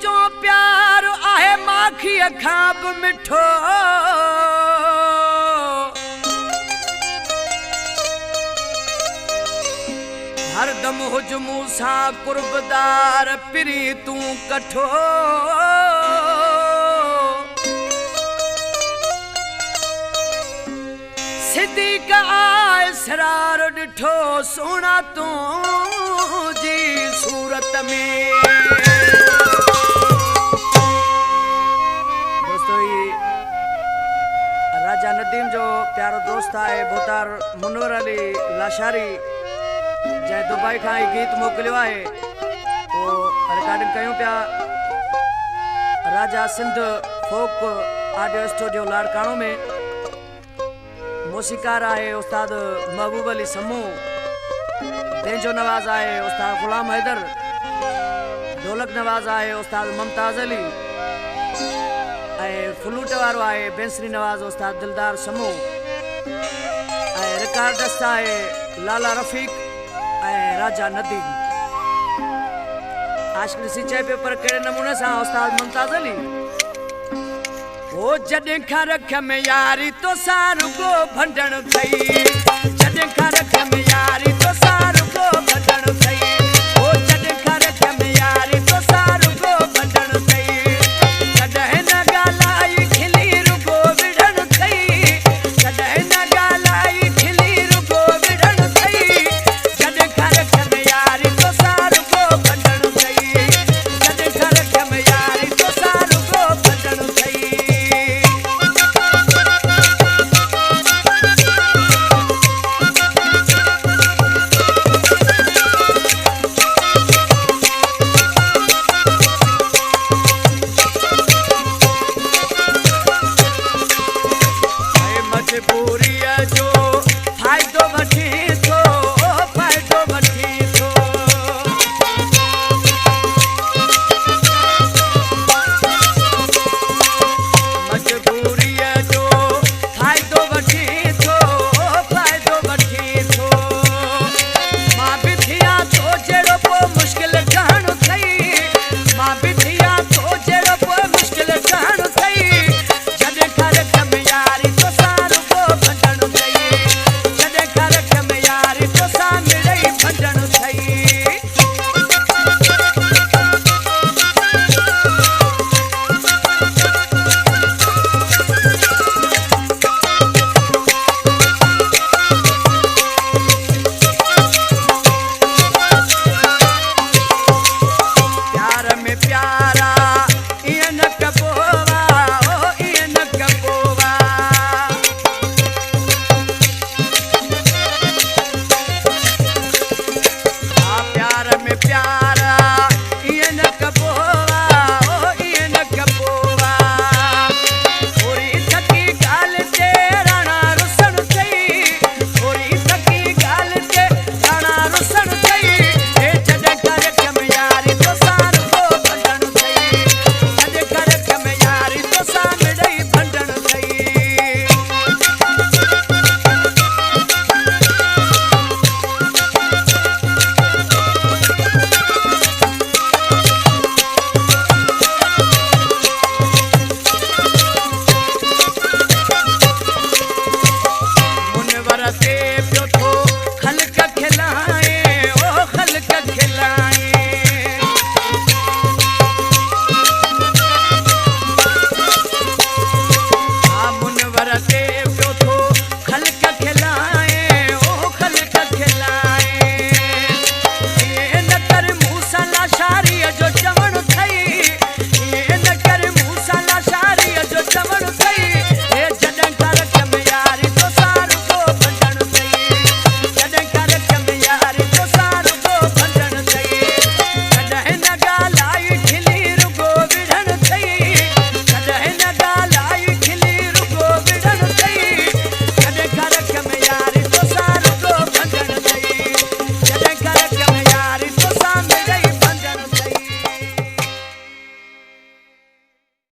तुझो प्यार आहे माखी खाब मिठो हरदम हुज मूसा कुर्बदार पिरी तू कठो सिद्दीक आए सरार डिठो सोना तू जी सूरत में। दोस्तों ये राजा नदीम जो प्यारो दोस्त है बोतार मुनवर अली लाशारी जै दुबई का गीत मोकलियो है वो रिकॉर्डिंग कयूं पिया राजा सिंध फोक ऑडियो स्टूडियो लाड़काणो में। मौसीकार है उस्ताद महबूब अली समू, बेंजो नवाज है उस्ताद गुलाम हैदर, ढोलक नवाज है उस्ताद मुमताज अली, फ्लूट वारो है बेंसरी नवाज उस्ताद दिलदार समू, रिकॉर्डिस्ट है लाला रफीक राजा नदीम। आशिक सिंचाई पेपर कड़े नमूने से उस्ताद मुमताज अली। ओ जॾहिं खां रख में यारी तो सारू को भंडण थई, जॾहिं खां रख में यारी